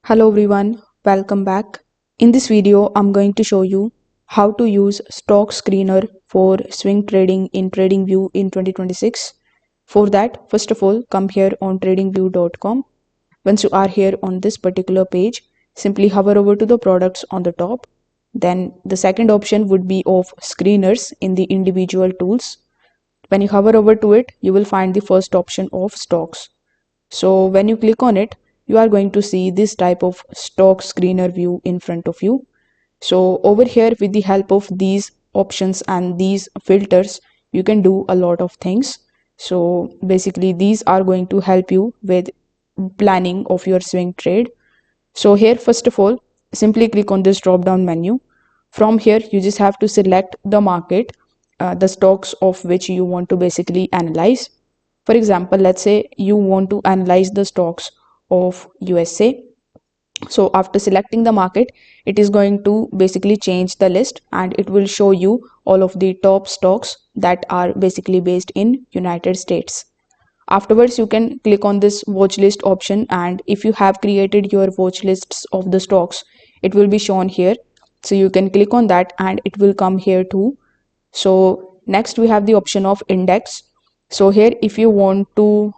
Hello everyone, welcome back. In this video, I'm going to show you how to use stock screener for swing trading in Tradingview in 2026. For that, first of all, come here on tradingview.com. Once you are here on this particular page, simply hover over to the products on the top. Then the second option would be of screeners in the individual tools. When you hover over to it, you will find the first option of stocks. So when you click on it, you are going to see this type of stock screener view in front of you. So over here, with the help of these options and these filters, you can do a lot of things. So basically these are going to help you with planning of your swing trade. So here, first of all, simply click on this drop down menu. From here, you just have to select the market, the stocks of which you want to basically analyze. For example, let's say you want to analyze the stocks of USA. So after selecting the market, it is going to basically change the list and it will show you all of the top stocks that are basically based in United States. Afterwards, you can click on this watch list option, and if you have created your watch lists of the stocks, it will be shown here. So you can click on that and it will come here too. So next we have the option of index. So here, if you want to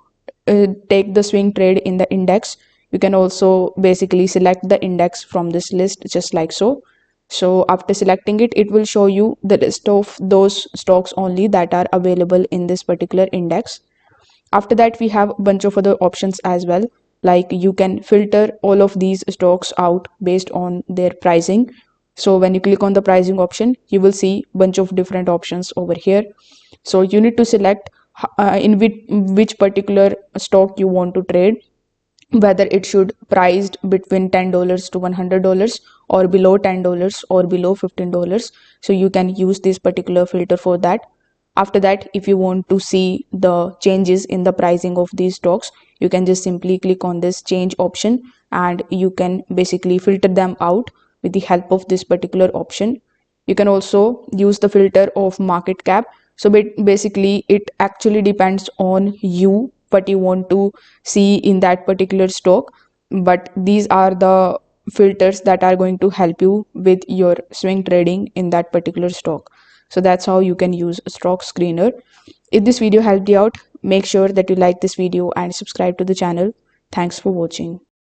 take the swing trade in the index, you can also basically select the index from this list just like so. So after selecting it, it will show you the list of those stocks only that are available in this particular index. After that, we have a bunch of other options as well, like you can filter all of these stocks out based on their pricing. So when you click on the pricing option, you will see a bunch of different options over here. So you need to select in which particular stock you want to trade, whether it should priced between $10 to $100 or below $10 or below $15. So you can use this particular filter for that. After that, if you want to see the changes in the pricing of these stocks, you can just simply click on this change option and you can basically filter them out with the help of this particular option. You can also use the filter of market cap. So basically it actually depends on you what you want to see in that particular stock, but these are the filters that are going to help you with your swing trading in that particular stock. So that's how you can use stock screener. If this video helped you out, make sure that you like this video and subscribe to the channel. Thanks for watching.